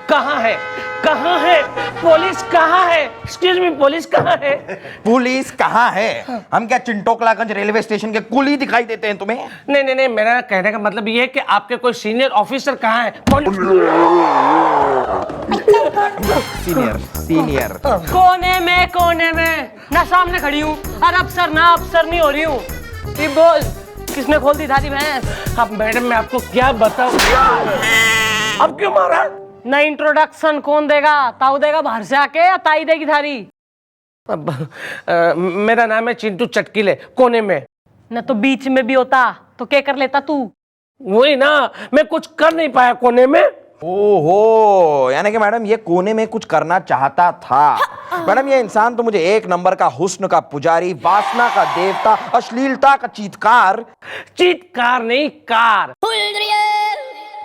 कहाँ है? कहाँ है पुलिस? कहाँ है? एक्सक्यूज मी, पुलिस कहाँ है? पुलिस कहाँ है? हम क्या चिंटोकलागंज रेलवे स्टेशन के कुली दिखाई देते हैं तुम्हें? नहीं नहीं नहीं, मेरा कहने का मतलब ये है कि आपके कोई सीनियर ऑफिसर कहाँ है? सीनियर कोने में ना सामने खड़ी हूँ और अफसर नहीं हो रही हूँ। ये बोल, किसने खोल दी थारी भैंस? अब मैडम मैं आपको क्या बताऊं? अब क्यों मारा? ना इंट्रोडक्शन कौन देगा? ताऊ देगा बाहर से आके या ताई देगी थारी? अब मेरा नाम है चिंटू चटकीले, कोने में। न तो बीच में भी होता तो क्या कर लेता तू? वही ना, मैं कुछ कर नहीं पाया कोने में। ओहो, यानी कि मैडम ये कोने में कुछ करना चाहता था। मैडम ये इंसान तो मुझे एक नंबर का हुस्न का पुजारी, वासना का देवता, अश्लीलता का चीतकार नहीं, कार।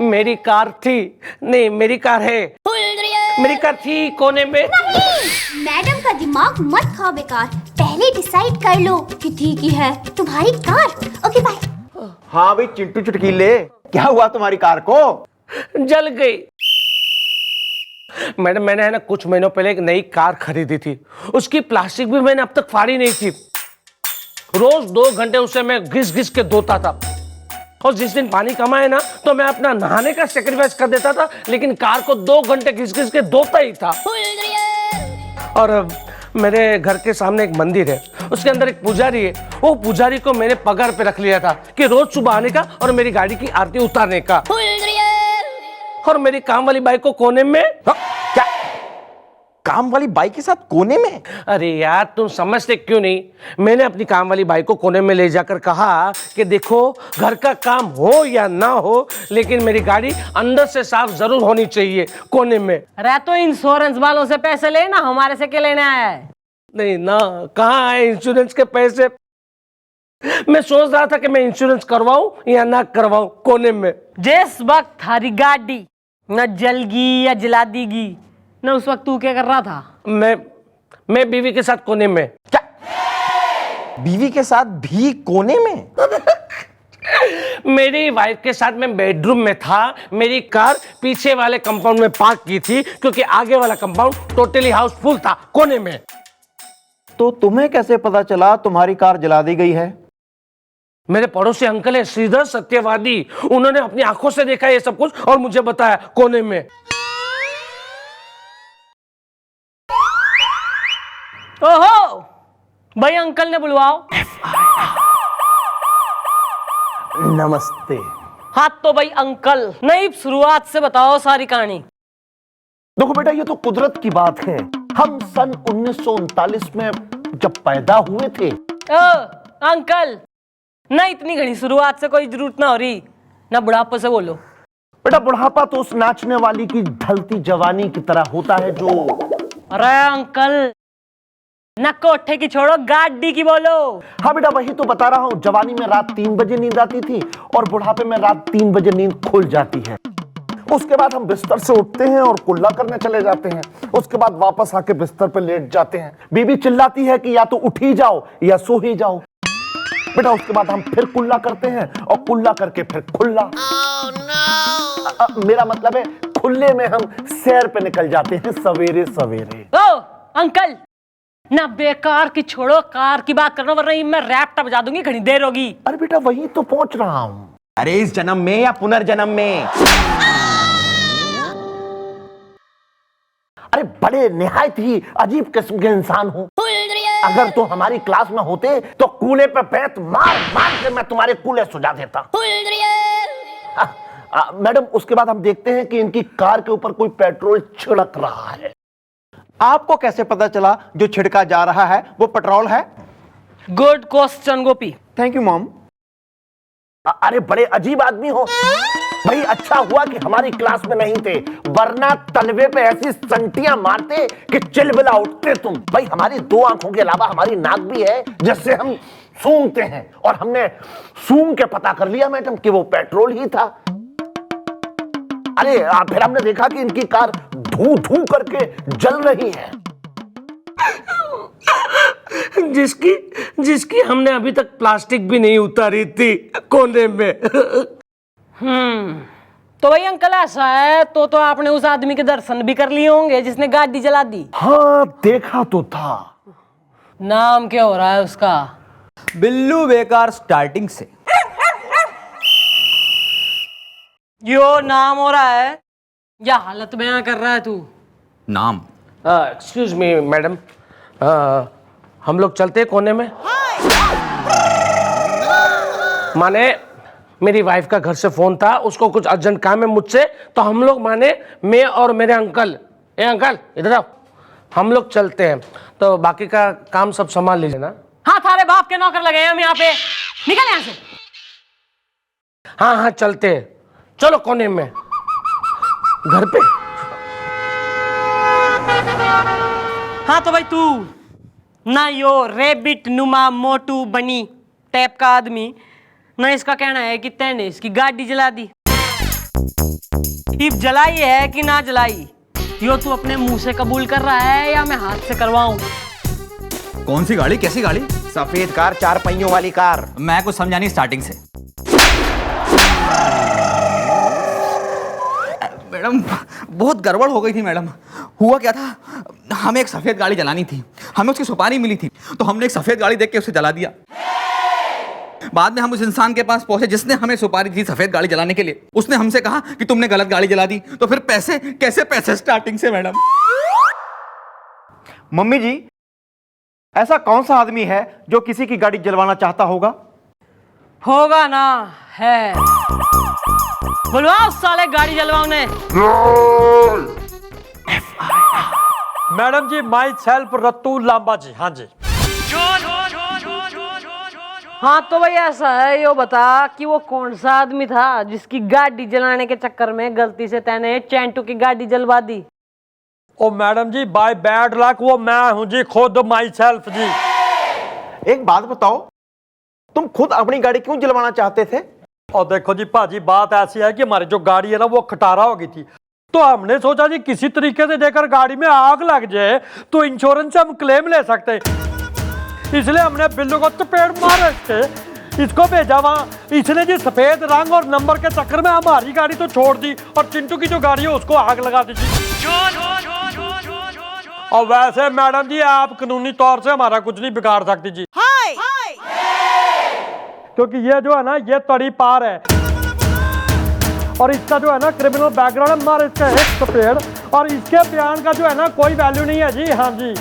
मेरी कार थी, नहीं मेरी कार है, मेरी कार थी कोने में। मैडम का दिमाग मत खाओ बेकार, पहले डिसाइड कर लो कि थी की है तुम्हारी कार। Okay bye. हाँ भाई चिंटू चुटकीले, क्या हुआ तुम्हारी कार को? जल गई। मैडम मैंने है ना कुछ महीनों पहले एक नई कार खरीदी थी, उसकी प्लास्टिक भी मैंने अब तक फाड़ी नहीं थी। रोज 2 घंटे उसे मैं घिस घिस के धोता था, और जिस दिन पानी कम आए ना तो मैं अपना नहाने का सेक्रीफाइस कर देता था, लेकिन कार को 2 घंटे घिस घिस के धोता ही था। और मेरे घर के सामने एक मंदिर है, उसके अंदर एक पुजारी है। वो पुजारी को मैंने पगार पे रख लिया था कि रोज सुबह आने का और मेरी गाड़ी की आरती उतारने का। और मेरी काम वाली बाइक को कोने में। क्या काम वाली बाइक के साथ कोने में? अरे यार तुम समझते क्यों नहीं? मैंने अपनी काम वाली बाइक को कोने में ले जाकर कहा कि देखो घर का काम हो या ना हो, लेकिन मेरी गाड़ी अंदर से साफ जरूर होनी चाहिए, कोने में। अरे तो इंश्योरेंस वालों से पैसे लेना, हमारे से क्या लेना है? नहीं ना, कहाँ है इंश्योरेंस के पैसे? मैं सोच रहा था कि मैं इंश्योरेंस करवाऊं या ना करवाऊं, कोने में। जिस वक्त थारी गाड़ी न जलगी या जला देगी न, उस वक्त तू क्या कर रहा था? मैं बीवी के साथ कोने में। क्या बीवी के साथ भी कोने में? मेरी वाइफ के साथ मैं बेडरूम में था। मेरी कार पीछे वाले कंपाउंड में पार्क की थी, क्योंकि आगे वाला कंपाउंड टोटली हाउसफुल था, कोने में। तो तुम्हें कैसे पता चला तुम्हारी कार जला दी गई है? मेरे पड़ोसी अंकल है श्रीधर सत्यवादी, उन्होंने अपनी आंखों से देखा ये सब कुछ और मुझे बताया, कोने में। ओहो भाई, अंकल ने बुलवाओ। नमस्ते। हाँ तो भाई अंकल, नहीं शुरुआत से बताओ सारी कहानी। देखो बेटा, ये तो कुदरत की बात है। हम सन 1939 में जब पैदा हुए थे। अंकल ना, इतनी घनी शुरुआत से कोई जरूरत ना हो रही, ना बुढ़ापे से बोलो। बेटा बुढ़ापा तो उस नाचने वाली की ढलती जवानी की तरह होता है जो। अरे अंकल ना, कोठे की छोड़ो, गाड़ी की बोलो। हाँ बेटा, वही तो बता रहा हूँ। जवानी में रात 3 बजे नींद आती थी और बुढ़ापे में रात 3 बजे नींद खुल जाती है। उसके बाद हम बिस्तर से उठते हैं और कुल्ला करने चले जाते हैं। उसके बाद वापस आके बिस्तर पे लेट जाते हैं। बीबी चिल्लाती है कि या तो उठ ही जाओ या सो ही जाओ। बेटा उसके बाद हम फिर कुल्ला करते हैं और कुल्ला करके फिर खुल्ला। मेरा मतलब है खुले में हम सैर पे निकल जाते हैं सवेरे सवेरे। ओ अंकल ना, बेकार की छोड़ो, कार की बात करना, वरना मैं रैप्टा बजा दूंगी, घनी देर होगी। अरे बेटा वही तो पहुंच रहा हूं। अरे इस जन्म में या पुनर्जन्म में? अरे बड़े निहायत ही अजीब किस्म के इंसान हूं। अगर तो हमारी क्लास में होते तो कूले पे पैत मार मार के मैं तुम्हारे कूले सुझा देता। मैडम उसके बाद हम देखते हैं कि इनकी कार के ऊपर कोई पेट्रोल छिड़क रहा है। आपको कैसे पता चला जो छिड़का जा रहा है वो पेट्रोल है? Good question Gopi. Thank you mom. अरे बड़े अजीब आदमी हो भाई। अच्छा हुआ कि हमारी क्लास में नहीं थे, वरना तलवे पे ऐसी संटियां मारते कि चिलबिला उठते तुम। भाई हमारी 2 आंखों के अलावा हमारी नाक भी है, जिससे हम सूंघते हैं, और हमने सूंघ के पता कर लिया मैडम कि वो पेट्रोल ही था। अरे फिर हमने देखा कि इनकी कार धू धू करके जल रही है। जिसकी हमने अभी तक प्लास्टिक भी नहीं उतारी थी, कोने में। तो भाई अंकल ऐसा है तो आपने उस आदमी के दर्शन भी कर लिए होंगे जिसने गाड़ी जला दी। हाँ देखा तो था। नाम क्या हो रहा है उसका? बिल्लू बेकार स्टार्टिंग से। यो नाम हो रहा है या हालत बयां कर रहा है तू? नाम एक्सक्यूज मी मैडम, हम लोग चलते हैं कोने में। माने मेरी वाइफ का घर से फोन था, उसको कुछ अर्जेंट काम है मुझसे, तो हम लोग माने मैं और मेरे अंकल, ए अंकल इधर आओ, हम लोग चलते हैं। तो बाकी का काम सब संभाल लीजिए ना। हाँ थारे बाप के नौकर लगे हैं हम यहाँ पे, निकल यहाँ से। हाँ हाँ चलते हैं, चलो कोने में घर पे। हाँ तो भाई तू ना यो रेबिट नुमा मोटू बनी टाइप का आदमी, ना इसका कहना है कि तैने इसकी गाड़ी जला दी। इब जलाई है कि ना जलाई, यो तू अपने मुंह से कबूल कर रहा है या मैं हाथ से करवाऊं? कौन सी गाड़ी, कैसी गाड़ी? सफेद कार, 4 पहियों वाली कार। मैं कुछ समझा नहीं स्टार्टिंग से। मैडम बहुत गड़बड़ हो गई थी मैडम। हुआ क्या था, हमें एक सफेद गाड़ी जलानी थी, हमें उसकी सुपारी मिली थी, तो हमने एक सफेद गाड़ी देख के उसे जला दिया। बाद में हम उस इंसान के पास पहुंचे जिसने हमें सुपारी दी सफेद गाड़ी जलाने के लिए। उसने हमसे कहा कि तुमने गलत गाड़ी जला दी। तो फिर पैसे कैसे पैसे स्टार्टिंग से मैडम। मम्मी जी, ऐसा कौन सा आदमी है जो किसी की गाड़ी जलवाना चाहता होगा? होगा ना, है। बुलवाओ साले गाड़ी जलवाने। मैडम जी, माई सेल्फ रत्तू लांबा जी। हाँ जी। हाँ तो भाई ऐसा है, यो बता कि वो कौन सा आदमी था जिसकी गाड़ी जलाने के चक्कर में गलती से तैने चैंटू की गाड़ी जलवा दी? ओ मैडम जी, बाय बैड लक वो मैं हूं जी, खुद माई सेल्फ जी। एक बात बताओ, तुम खुद अपनी गाड़ी क्यों जलवाना चाहते थे? और देखो जी भाजी, बात ऐसी है कि हमारी जो गाड़ी है ना वो खटारा हो गई थी, तो हमने सोचा जी किसी तरीके से देकर गाड़ी में आग लग जाए तो इंश्योरेंस से हम क्लेम ले सकते हैं। इसलिए हमने बिल्लू को चपेट मार के इसको भेजा वहां। इसने जी सफेद रंग और नंबर के चक्कर में हमारी गाड़ी तो छोड़ दी और चिंटू की जो गाड़ी है उसको आग लगा दी। और वैसे मैडम जी, आप कानूनी तौर से हमारा कुछ नहीं बिगाड़ सकती जी, क्योंकि ये जो है ना ये तड़ी पार है और इसका जो है ना क्रिमिनल बैकग्राउंड है। मार इसका एक सफेद और इसके बयान का जो है ना कोई वैल्यू नहीं है जी। हाँ जी।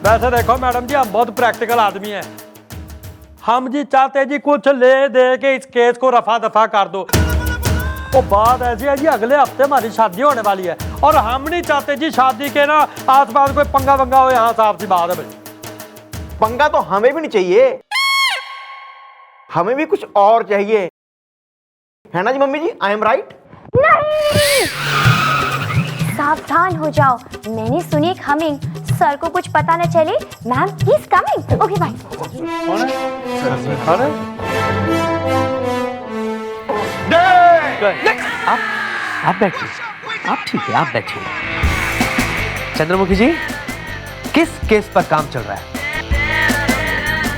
वैसे देखो मैडम जी, हम बहुत प्रैक्टिकल आदमी हैं। हम जी चाहते जी कुछ ले दे के इस केस को रफा दफा कर दो। वो बात ऐसी है जी, अगले हफ्ते हमारी शादी होने वाली है और हम नहीं चाहते जी शादी के ना आस पास कोई पंगा वंगा हो। यहाँ साफ सी बात है भाई। पंगा तो हमें भी नहीं चाहिए, हमें भी कुछ और चाहिए, है ना जी मम्मी जी? I am right? नहीं, सावधान हो जाओ, मैंने सुनी एक हमिंग। सर को कुछ पता न चले। Ma'am he is coming. Okay bye. आप बैठिए, आप ठीक है, आप बैठिए। चंद्रमुखी जी, किस केस पर काम चल रहा है?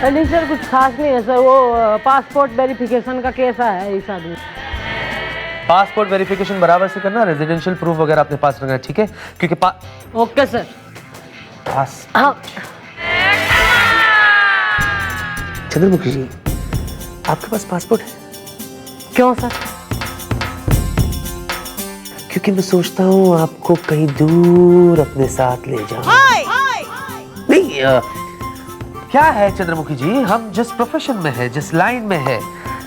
नहीं सर, कुछ खास नहीं है सर, वो पासपोर्ट वेरिफिकेशन का केस है इस आदमी। पासपोर्ट वेरिफिकेशन बराबर से करना, रेजिडेंशियल प्रूफ वगैरह अपने पास रखना, ठीक है? क्योंकि ओके सर। पास हाँ। चंद्रमुखी जी, आपके पास पासपोर्ट है? क्यों सर? क्योंकि मैं सोचता हूँ आपको कहीं दूर अपने साथ ले जाऊं। नहीं, क्या है चंद्रमुखी जी, हम जिस प्रोफेशन में है, जिस लाइन में है,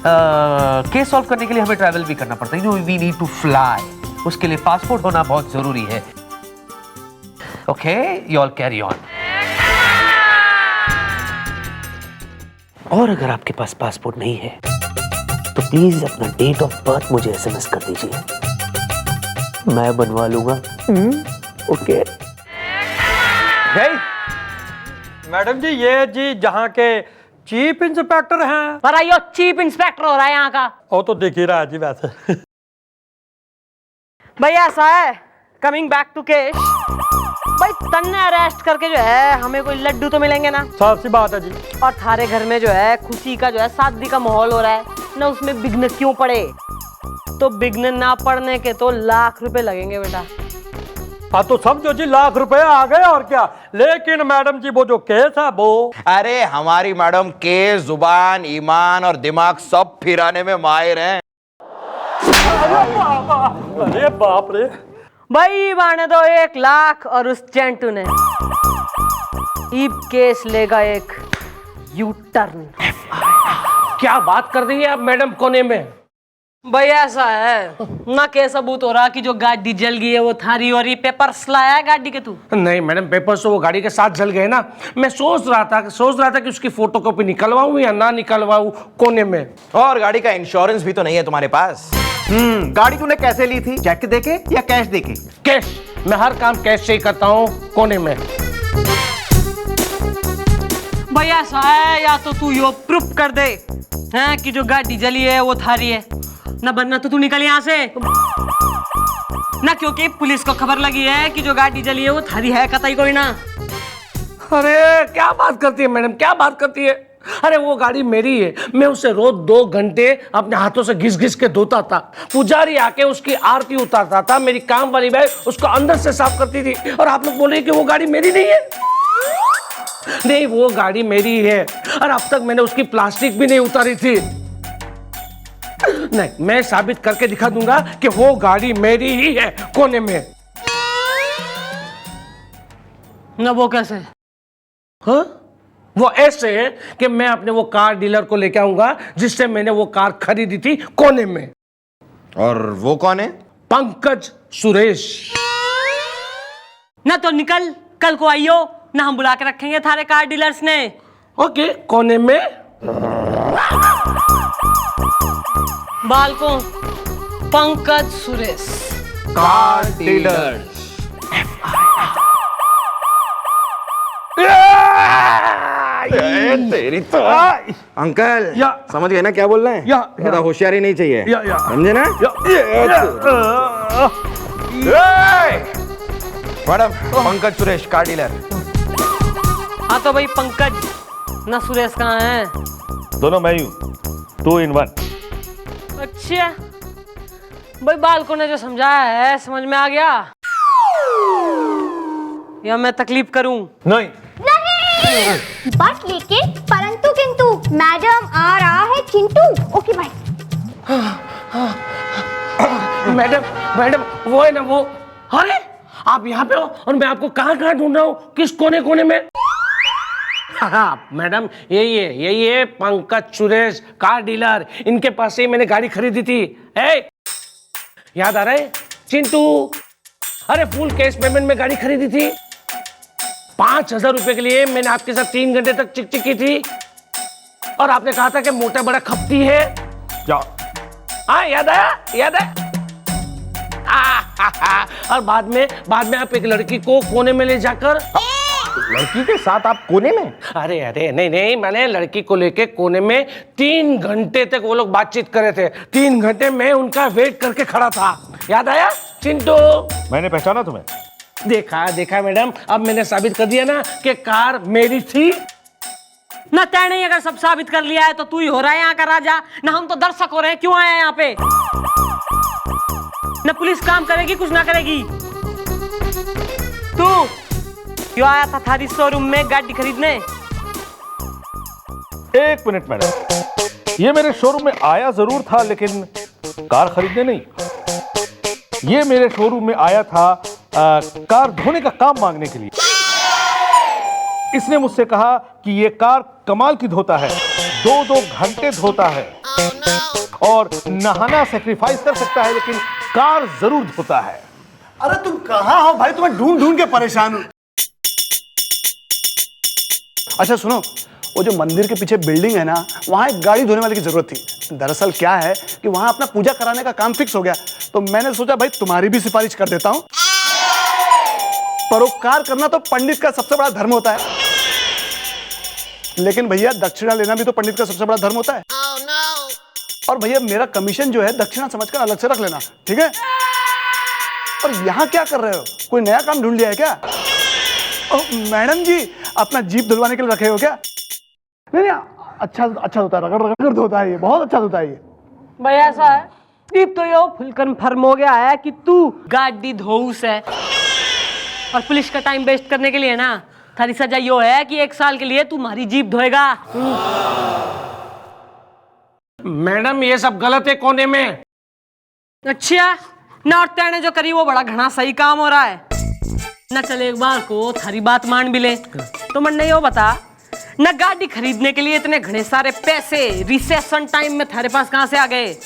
केस सॉल्व करने के लिए हमें ट्रैवल भी करना पड़ता है। वी नीड टू फ्लाई, उसके लिए पासपोर्ट होना बहुत जरूरी है। Okay, you all carry on. और अगर आपके पास पासपोर्ट नहीं है तो प्लीज अपना डेट ऑफ बर्थ मुझे एसएमएस कर दीजिए, मैं बनवा लूंगा। ओके। मैडम जी, ये जी जहाँ के चीफ इंस्पेक्टर हैं। पर आइयो चीफ इंस्पेक्टर हो रहा है यहाँ का। वो तो दिख ही रहा है जी वैसे। भाई ऐसा है, कमिंग बैक टू केस, भाई तन्ने अरेस्ट करके जो है हमें कोई लड्डू तो मिलेंगे ना? साफ सी बात है जी। और थारे घर में जो है खुशी का जो है शादी का माहौल हो रहा है ना, उसमें विघ्न क्यों पड़े? तो बिगने ना पड़ने के तो लाख रुपए लगेंगे बेटा। हाँ तो समझो जी, लाख रुपए आ गए और क्या। लेकिन मैडम जी वो जो केस है वो, अरे हमारी मैडम के जुबान, ईमान और दिमाग सब फिराने में माहिर हैं। अरे बाप रे। भाई बाने दो 1 लाख और उस चेंटू ने ईब केस लेगा एक यू टर्न। क्या बात कर रही है आप मैडम कोने में? भाई ऐसा है ना, केस सबूत हो रहा कि जो गाड़ी जल गई है वो थारी, और ये पेपर्स लाया है गाड़ी के तू? नहीं मैडम, पेपर्स तो वो गाड़ी के साथ जल गए ना। मैं सोच रहा था कि उसकी फोटोकॉपी निकलवाऊं या ना निकलवाऊं कोने में। और गाड़ी का इंश्योरेंस भी तो नहीं है तुम्हारे पास। गाड़ी तूने कैसे ली थी, चेक देके या कैश देके? कैश, मैं हर काम कैश से ही करता हूँ कोने में। भाई ऐसा है, या तो तू यो प्रूफ कर दे हैं कि जो गाड़ी जली है वो थारी है ना, बनना तो तू निकल यहाँ से ना, क्योंकि पुलिस को खबर लगी है कि जो गाड़ी जली है वो थारी है कतई कोई ना। अरे क्या बात करती है मैडम, क्या बात करती है? अरे वो गाड़ी मेरी है, मैं उसे रोज 2 घंटे अपने हाथों से घिस घिस के धोता था। पुजारी आके उसकी आरती उतारता था, मेरी काम वाली बाई उसको अंदर से साफ करती थी, और आप लोग बोले कि वो गाड़ी मेरी नहीं है। नहीं, वो गाड़ी मेरी है, और अब तक मैंने उसकी प्लास्टिक भी नहीं उतारी थी। नहीं, मैं साबित करके दिखा दूंगा कि वो गाड़ी मेरी ही है कोने में। ना वो कैसे? हाँ? वो ऐसे है कि मैं अपने वो कार डीलर को लेके आऊंगा जिससे मैंने वो कार खरीदी थी कोने में। और वो कौन है? पंकज सुरेश। ना तो निकल, कल को आइयो ना, हम बुला के रखेंगे थारे कार डीलर्स ने। ओके, कोने में बालको पंकज सुरेश कार डीलर। तेरी तो अंकल समझ गए ना क्या बोल रहे हैं? ज्यादा होशियारी नहीं चाहिए, समझे ना? Madam, Pankaj Suresh car dealer. हाँ तो भाई पंकज ना सुरेश कहाँ है? दोनों मैं ही हूँ, 2 in 1। अच्छा भाई, बालको ने जो समझाया है समझ में आ गया, या मैं तकलीफ करूं? नहीं, बट लेकिन परंतु किंतु मैडम आ रहा है चिंटू। Okay bye. मैडम वो है ना वो। अरे आप यहाँ पे हो और मैं आपको कहाँ कहाँ ढूंढ रहा हूँ, किस कोने कोने में? हाँ मैडम, यही है पंकज सुरेश कार डीलर। इनके पास से ही मैंने गाड़ी खरीदी थी। याद आ रहा है चिंटू? अरे फुल कैश पेमेंट में गाड़ी खरीदी थी। 5,000 रुपए के लिए मैंने आपके साथ 3 घंटे तक चिक चिक की थी, और आपने कहा था कि मोटा बड़ा खपती है। हाँ याद आया। और बाद में आप एक लड़की को कोने में ले जाकर, लड़की के साथ आप कोने में? अरे नहीं, मैंने लड़की को लेके कोने में 3 घंटे तक वो लोग बातचीत कर रहे थे। 3 घंटे में उनका वेट करके खड़ा था। याद आया चिंटू? मैंने पहचाना तुम्हें? देखा मैडम, अब मैंने साबित कर दिया ना कि कार मेरी थी। ना तय नहीं, अगर सब साबित कर लिया है तो तू ही हो रहा है यहाँ का राजा ना, हम तो दर्शक हो रहे हैं। क्यों आए यहाँ पे? ना पुलिस काम करेगी, कुछ ना करेगी। तू क्यों आया था थारी शोरूम में गाड़ी खरीदने? 1 मिनट मैडम, ये मेरे शोरूम में आया जरूर था, लेकिन कार खरीदने नहीं। ये मेरे शोरूम में आया था कार धोने का काम मांगने के लिए। इसने मुझसे कहा कि ये कार कमाल की धोता है, 2-2 घंटे धोता है, और नहाना सेक्रीफाइस कर सकता है लेकिन कार जरूर धोता है। अरे तुम कहाँ हो भाई, तुम्हें ढूंढ ढूंढ के परेशान हूं। अच्छा सुनो, वो जो मंदिर के पीछे बिल्डिंग है ना, वहाँ एक गाड़ी धोने वाले की जरूरत थी। दरअसल क्या है कि वहाँ अपना पूजा कराने का काम फिक्स हो गया, तो मैंने सोचा भाई तुम्हारी भी सिफारिश कर देता हूँ। परोपकार करना तो पंडित का सबसे बड़ा धर्म होता है, लेकिन भैया दक्षिणा लेना भी तो पंडित का सबसे बड़ा धर्म होता है। और भैया मेरा कमीशन जो है दक्षिणा समझकर अलग से रख लेना, ठीक है? और यहाँ क्या कर रहे हो, कोई नया काम ढूंढ लिया है क्या? मैडम जी अपना जीप धुलवाने के लिए रखे हो क्या? नहीं अच्छा होता है, रगड़ धोता है, ये बहुत अच्छा होता है ये। भाई ऐसा है, अब तो यो फुल कन्फर्म हो गया है कि तू गाड़ी धोऊस है, और पुलिस का टाइम वेस्ट करने के लिए ना थारी सजा यो है कि 1 साल के लिए तू हमारी जीप धोएगा। मैडम ये सब गलत है कोने में। अच्छा ना, और तेने जो करी वो बड़ा घना सही काम हो रहा है ना। चले एक बार को थारी बात मान भी ले तो मन नहीं हो बता ना, गाड़ी खरीदने के लिए इतने घने सारे पैसे रिसेशन टाइम में थारे पास कहाँ से आ गए?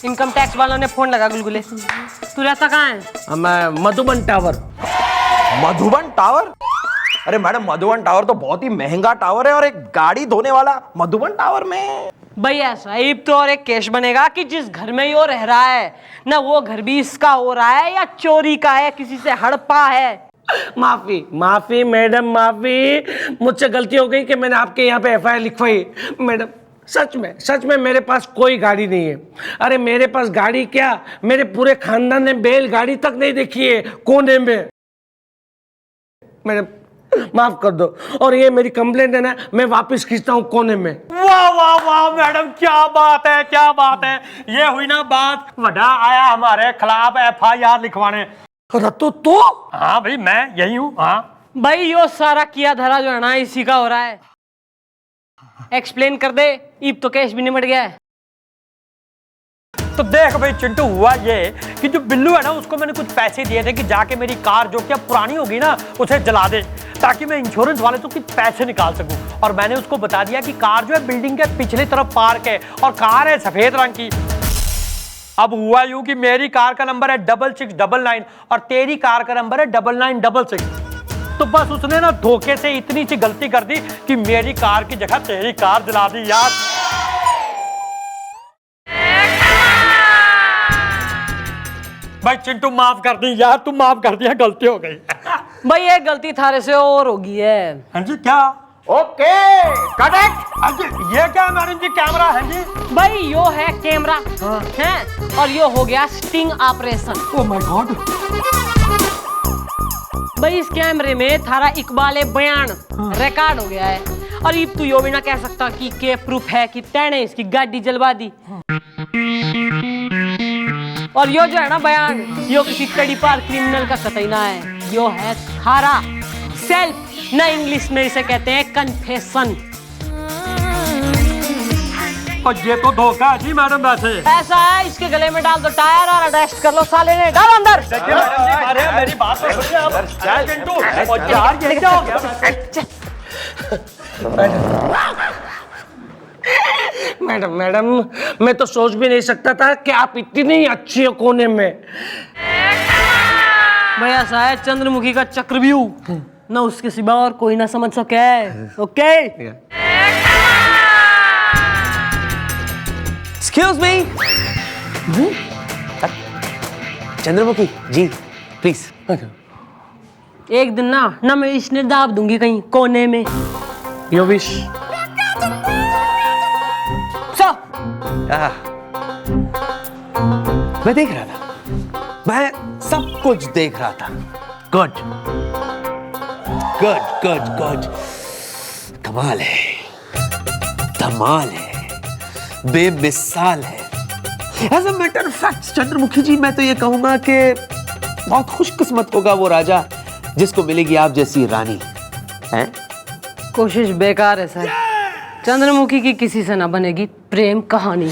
इनकम टैक्स वालों ने फोन लगा गुलगुले, तू रहता कहाँ है? मैं मधुबन टावर। मधुबन टावर? अरे मैडम मधुबन टावर तो बहुत ही महंगा टावर है, और एक गाड़ी धोने वाला मधुबन टावर में। भैया साहिब तो और एक केस बनेगा कि जिस घर में यो रह रहा है ना वो घर भी इसका हो रहा है या चोरी का है, किसी से हड़पा है। माफी माफी मैडम माफी, मुझसे गलती हो गई कि मैंने आपके यहाँ पे FIR लिखवाई। मैडम सच में मेरे पास कोई गाड़ी नहीं है। अरे मेरे पास गाड़ी क्या, मेरे पूरे खानदान ने बैलगाड़ी तक नहीं देखी है कोने में। मैडम माफ कर दो, और ये मेरी कंप्लेंट है ना, मैं वापस खींचता हूँ कोने में। वाह वाह वाह मैडम, क्या बात है क्या बात है। ये हुई ना बात, वड़ा आया हमारे खिलाफ FIR लिखवाने। रत्तू तो हाँ भाई मैं यही हूँ। हाँ भाई यो सारा किया धरा जो है ना इसी का हो रहा है। एक्सप्लेन कर दे, ईब तो केस भी निमट गया है। तो देख भाई चिंटू, हुआ ये कि जो बिल्लू है ना उसको मैंने कुछ पैसे दिए थे कि जाके मेरी कार जो कि अब पुरानी होगी ना उसे जला दे, ताकि मैं इंश्योरेंस वाले से कुछ पैसे निकाल सकूं। और मैंने उसको बता दिया कि कार जो है बिल्डिंग के पिछले तरफ पार्क है, और कार है सफेद रंग की। अब हुआ यूं कि मेरी कार का नंबर है 6699 और तेरी कार का नंबर है 9966। तो बस उसने ना धोखे से इतनी सी गलती कर दी कि मेरी कार की जगह तेरी कार जला दी यार। भाई चिंटू माफ कर दी यार, तू माफ कर दिया, गलती हो गई। भाई ये गलती थारे से और होगी है। हाँ जी क्या? Okay correct. हाँ जी ये क्या मैडम जी कैमरा है जी? भाई यो है कैमरा है, और यो हो गया sting operation. Oh my God. भाई इस कैमरे में थारा इकबाल बयान रिकॉर्ड हो गया है, और अब तू यो भी ना कह सकता कि के प्रूफ है कि तैने इसकी गाड़ी जलवा दी। और यो जो है ना बयान, यो किसी तड़ी पार क्रिमिनल का कतई ना है, यो है थारा सेल्फ, ना इंग्लिश में इसे कहते हैं कन्फेशन। और ये तो धोखा है जी मैडम। वैसे ऐसा है, इसके गले में डाल दो टायर और अरेस्ट कर लो साले ने, डालो अंदर। अरे मेरी बात तो सुनिए आप चिंटू। और यार ये क्या हो गया? मैडम मैं तो सोच भी नहीं सकता था कि आप इतनी अच्छी हो कोने में। भैया ऐसा है, चंद्रमुखी का चक्रव्यूह ना उसके सिवा और कोई ना समझ सके। Okay excuse me, Chandramukhi ji please. एक दिन ना मैं इसने दाब दूंगी कहीं कोने में। यो विश। मैं देख रहा था, मैं सब कुछ देख रहा था। गुड गुड गुड गुड, कमाल है, धमाल है, बेमिसाल है। As a matter of fact Chandramukhi ji, मैं तो ये कहूंगा कि बहुत खुशकिस्मत होगा वो राजा जिसको मिलेगी आप जैसी रानी हैं। कोशिश बेकार है सर, चंद्रमुखी की किसी से ना बनेगी प्रेम कहानी।